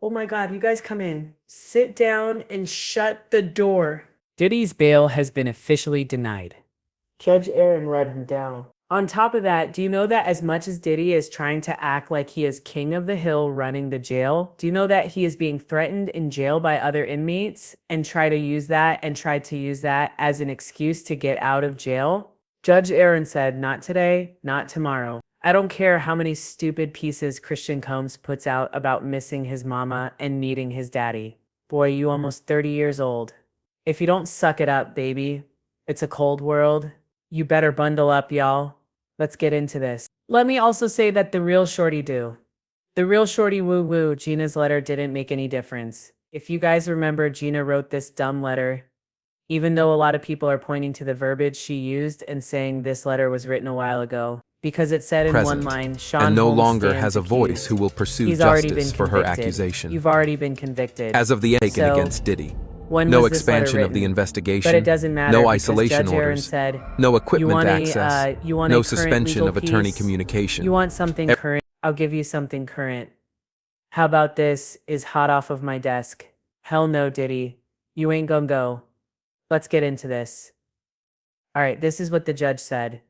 Oh my God, you guys come in. Sit down and shut the door. Diddy's bail has been officially denied. Judge Aaron read him down. On top of that, do you know that as much as Diddy is trying to act like he is king of the hill running the jail, do you know that he is being threatened in jail by other inmates and tried to use that as an excuse to get out of jail? Judge Aaron said, not today, not tomorrow. I don't care how many stupid pieces Christian Combs puts out about missing his mama and needing his daddy. Boy, you almost 30 years old. If you don't suck it up, baby, it's a cold world. You better bundle up, y'all. Let's get into this. Let me also say that the real shorty do. The real shorty woo-woo, Gina's letter didn't make any difference. If you guys remember, Gina wrote this dumb letter, even though a lot of people are pointing to the verbiage she used and saying this letter was written a while ago. Because it said in one line, Sean and no Holmes longer has a stands voice accused. who will pursue He's already justice been for her convicted. accusation. You've already been convicted. As of the taken So, against Diddy. when No was this letter expansion of the written? investigation. But it doesn't matter No because isolation Judge Aaron orders. said, No equipment you want access. you want No a current suspension legal of attorney piece? communication. You want something current? I'll give you something current. How about this is hot off of my desk? Hell no, Diddy. You ain't gonna go. Let's get into this. All right, this is what the judge said.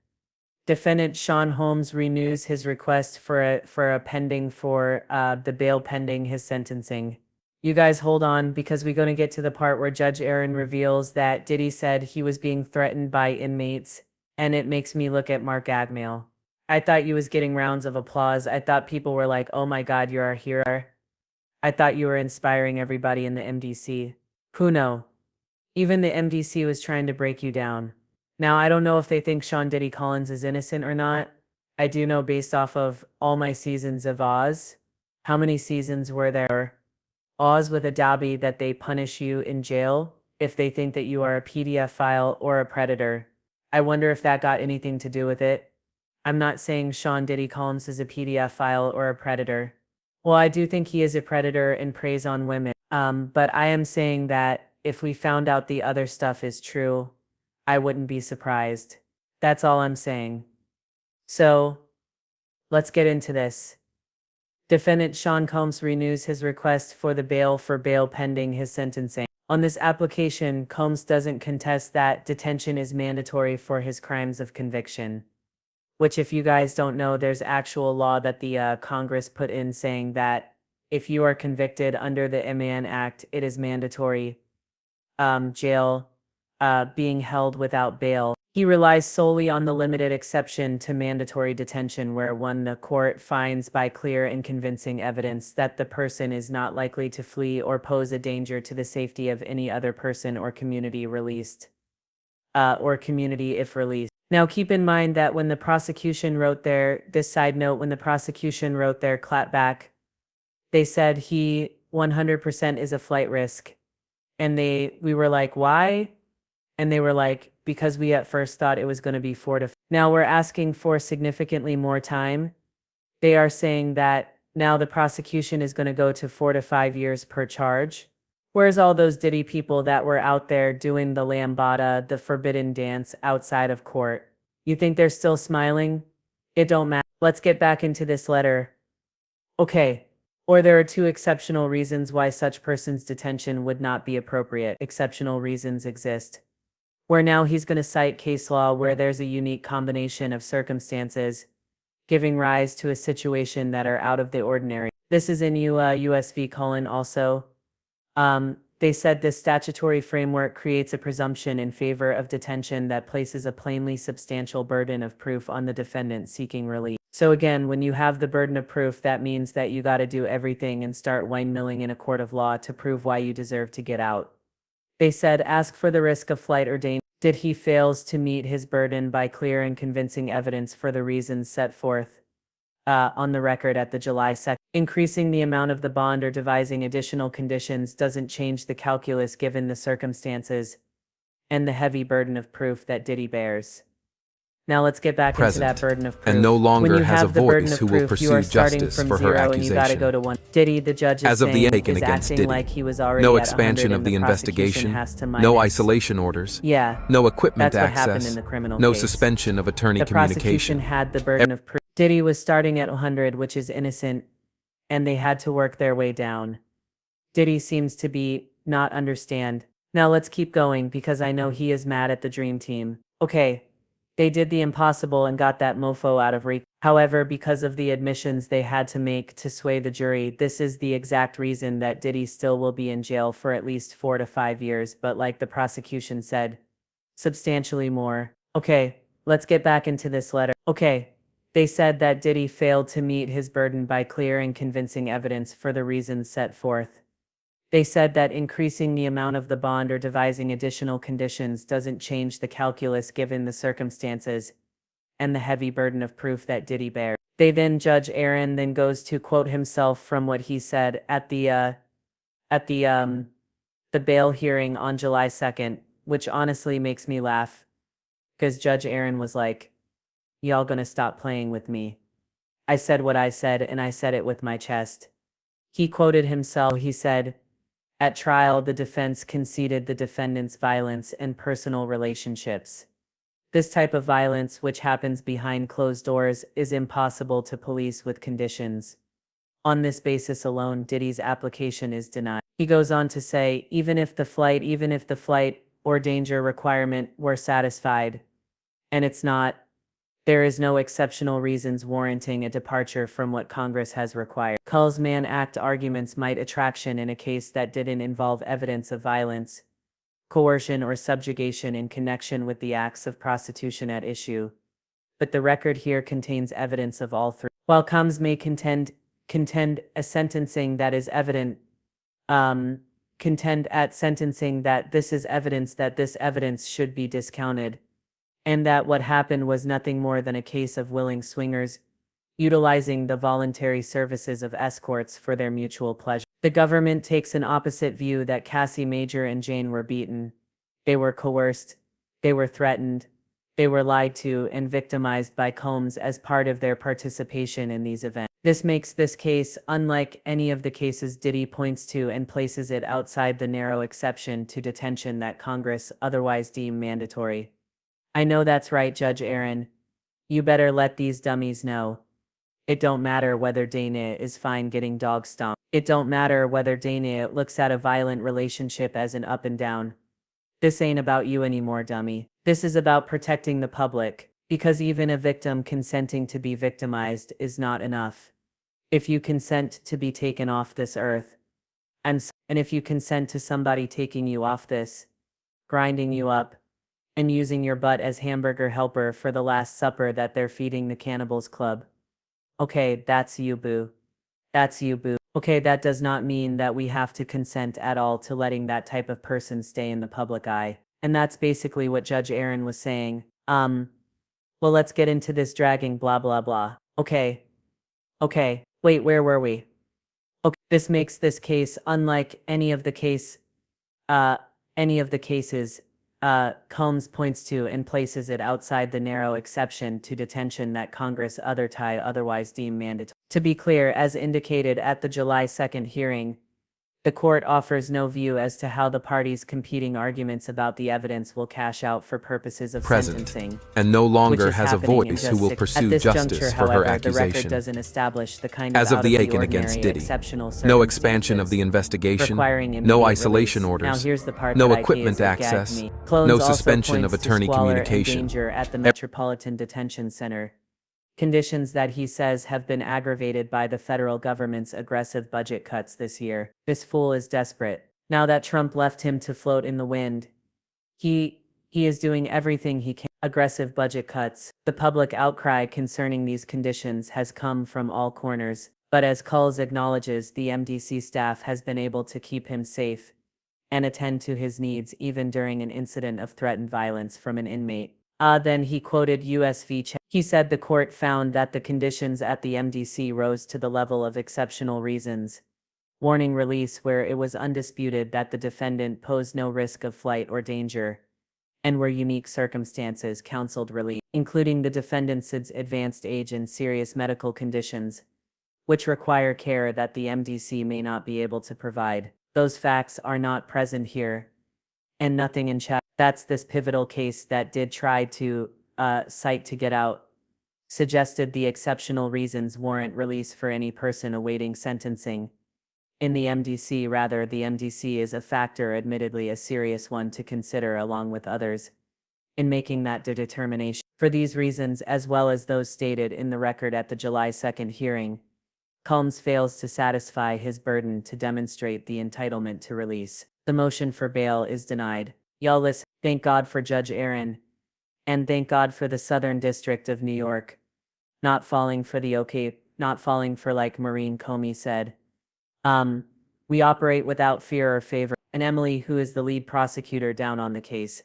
Defendant Sean Holmes renews his request for the bail pending his sentencing. You guys hold on because we're going to get to the part where Judge Aaron reveals that Diddy said he was being threatened by inmates, and it makes me look at Mark Agmail. I thought you was getting rounds of applause. I thought people were like, oh my God, you're our hero. I thought you were inspiring everybody in the MDC. Who know? Even the MDC was trying to break you down. Now, I don't know if they think Sean Diddy Collins is innocent or not. I do know based off of all my seasons of Oz. How many seasons were there? Oz with a Dobby that they punish you in jail if they think that you are a PDF file or a predator. I wonder if that got anything to do with it. I'm not saying Sean Diddy Collins is a PDF file or a predator. Well, I do think he is a predator and preys on women. But I am saying that if we found out the other stuff is true, I wouldn't be surprised. That's all I'm saying. So, let's get into this. Defendant Sean Combs renews his request for bail pending his sentencing. On this application, Combs doesn't contest that detention is mandatory for his crimes of conviction. Which, if you guys don't know, there's actual law that the Congress put in saying that if you are convicted under the MAN Act, it is mandatory jail being held without bail. He relies solely on the limited exception to mandatory detention where the court finds by clear and convincing evidence that the person is not likely to flee or pose a danger to the safety of any other person or community if released. Now keep in mind that when the prosecution wrote their clapback, they said he 100% is a flight risk. And we were like, why? And they were like, because we at first thought it was going to be 4 to 5. Now we're asking for significantly more time. They are saying that now the prosecution is going to go to 4 to 5 years per charge. Where's all those Diddy people that were out there doing the lambada, the forbidden dance outside of court? You think they're still smiling? It don't matter. Let's get back into this letter. Okay. Or there are 2 exceptional reasons why such person's detention would not be appropriate. Exceptional reasons exist. Where now he's going to cite case law where there's a unique combination of circumstances giving rise to a situation that are out of the ordinary. This is in USV colon also. They said this statutory framework creates a presumption in favor of detention that places a plainly substantial burden of proof on the defendant seeking relief. So again, when you have the burden of proof, that means that you got to do everything and start windmilling in a court of law to prove why you deserve to get out. They said, ask for the risk of flight or danger. Did he fails to meet his burden by clear and convincing evidence for the reasons set forth on the record at the July 2nd. Increasing the amount of the bond or devising additional conditions doesn't change the calculus given the circumstances and the heavy burden of proof that Diddy bears. Now let's get back into that burden of proof. And no longer when you has have a the burden voice of who will proof, you pursue are starting justice from for her 0 and you gotta accusation. go to 1. Diddy, the judge is As of the saying, taken is against acting Diddy. like he was already No at 100 expansion of and the prosecution investigation. has to No minus. isolation orders. Yeah. No equipment That's what happened access. in the criminal No case. suspension of attorney The prosecution communication. had the burden of proof. Diddy was starting at 100, which is innocent, and they had to work their way down. Diddy seems to be not understand. Now let's keep going because I know he is mad at the dream team. Okay, they did the impossible and got that mofo out of Rico. However, because of the admissions they had to make to sway the jury, this is the exact reason that Diddy still will be in jail for at least 4 to 5 years, but like the prosecution said, substantially more. Okay, let's get back into this letter. Okay, they said that Diddy failed to meet his burden by clear and convincing evidence for the reasons set forth. They said that increasing the amount of the bond or devising additional conditions doesn't change the calculus given the circumstances and the heavy burden of proof that Diddy bears. Judge Aaron then goes to quote himself from what he said at the bail hearing on July 2nd, which honestly makes me laugh because Judge Aaron was like, "Y'all gonna stop playing with me. I said what I said and I said it with my chest." He quoted himself. He said, "At trial, the defense conceded the defendant's violence and personal relationships. This type of violence, which happens behind closed doors, is impossible to police with conditions. On this basis alone, Diddy's application is denied." He goes on to say, even if the flight or danger requirement were satisfied, and it's not, there is no exceptional reasons warranting a departure from what Congress has required. Cull's Mann Act arguments might attraction in a case that didn't involve evidence of violence, coercion, or subjugation in connection with the acts of prostitution at issue, but the record here contains evidence of all three. While Combs may contend a sentencing that is evident, contend at sentencing that this is evidence that this evidence should be discounted, and that what happened was nothing more than a case of willing swingers utilizing the voluntary services of escorts for their mutual pleasure. The government takes an opposite view that Cassie Major and Jane were beaten, they were coerced, they were threatened, they were lied to and victimized by Combs as part of their participation in these events. This makes this case unlike any of the cases Diddy points to and places it outside the narrow exception to detention that Congress otherwise deem mandatory. I know that's right, Judge Aaron. You better let these dummies know. It don't matter whether Dana is fine getting dog stomped. It don't matter whether Dana looks at a violent relationship as an up and down. This ain't about you anymore, dummy. This is about protecting the public, because even a victim consenting to be victimized is not enough. If you consent to be taken off this earth, and if you consent to somebody taking you off this, grinding you up, and using your butt as hamburger helper for the Last Supper that they're feeding the Cannibals Club. Okay, that's you, boo. That's you, boo. Okay, that does not mean that we have to consent at all to letting that type of person stay in the public eye. And that's basically what Judge Aaron was saying. Well, let's get into this dragging blah blah blah. Okay. Wait, where were we? Okay, this makes this case unlike any of the cases Combs points to and places it outside the narrow exception to detention that Congress otherwise deem mandatory. To be clear, as indicated at the July 2nd hearing, the court offers no view as to how the parties' competing arguments about the evidence will cash out for purposes of Present, sentencing, and no which longer is has a happening in voice just who will 6 pursue At this justice juncture, for her however, the record accusation. doesn't establish the kind As of of the Aiken out-of-the-ordinary against Diddy, exceptional no expansion of circumstances the investigation, requiring no immediate isolation release. Now orders, here's the part no that equipment gagged access, me. Clones no also suspension of points to attorney squalor and communication. danger at the Metropolitan Detention Center. Conditions that he says have been aggravated by the federal government's aggressive budget cuts this year. This fool is desperate. Now that Trump left him to float in the wind, he is doing everything he can. Aggressive budget cuts. The public outcry concerning these conditions has come from all corners, but as Culls acknowledges, the MDC staff has been able to keep him safe and attend to his needs even during an incident of threatened violence from an inmate. Then he quoted US v. He said the court found that the conditions at the MDC rose to the level of exceptional reasons, warning release where it was undisputed that the defendant posed no risk of flight or danger, and where unique circumstances counseled release, including the defendant's advanced age and serious medical conditions, which require care that the MDC may not be able to provide. Those facts are not present here, and nothing in chat. That's this pivotal case that did try to cite to get out, suggested the exceptional reasons warrant release for any person awaiting sentencing, in the MDC. Rather, the MDC is a factor, admittedly a serious one to consider along with others, in making that determination. For these reasons, as well as those stated in the record at the July 2nd hearing, Combs fails to satisfy his burden to demonstrate the entitlement to release. The motion for bail is denied. Y'all listen. Thank God for Judge Aaron, and thank God for the Southern District of New York not falling for not falling for, like Maureen Comey said. We operate without fear or favor. And Emily, who is the lead prosecutor down on the case,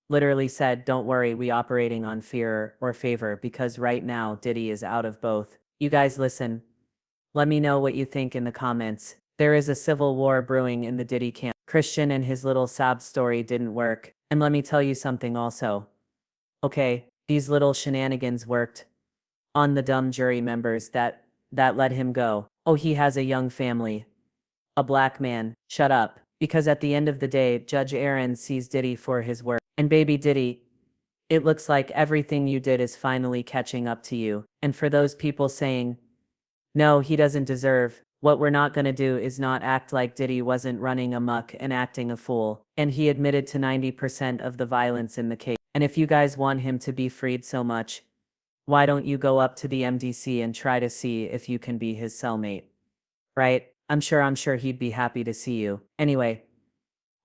literally said, don't worry, we operating on fear or favor because right now Diddy is out of both. You guys listen. Let me know what you think in the comments. There is a civil war brewing in the Diddy camp. Christian and his little sob story didn't work. And let me tell you something also. Okay, these little shenanigans worked on the dumb jury members that let him go. Oh, he has a young family. A black man. Shut up. Because at the end of the day, Judge Aaron sees Diddy for his work. And baby Diddy, it looks like everything you did is finally catching up to you. And for those people saying, no, he doesn't deserve, what we're not gonna do is not act like Diddy wasn't running amok and acting a fool. And he admitted to 90% of the violence in the case. And if you guys want him to be freed so much, why don't you go up to the MDC and try to see if you can be his cellmate? Right? I'm sure he'd be happy to see you. Anyway.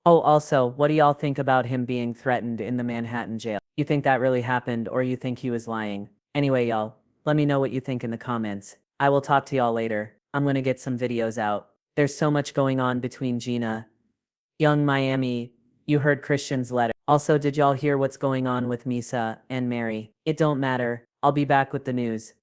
Oh, also, what do y'all think about him being threatened in the Manhattan jail? You think that really happened, or you think he was lying? Anyway, y'all, let me know what you think in the comments. I will talk to y'all later. I'm gonna get some videos out. There's so much going on between Gina, Young Miami. You heard Christian's letter. Also, did y'all hear what's going on with Misa and Mary? It don't matter. I'll be back with the news.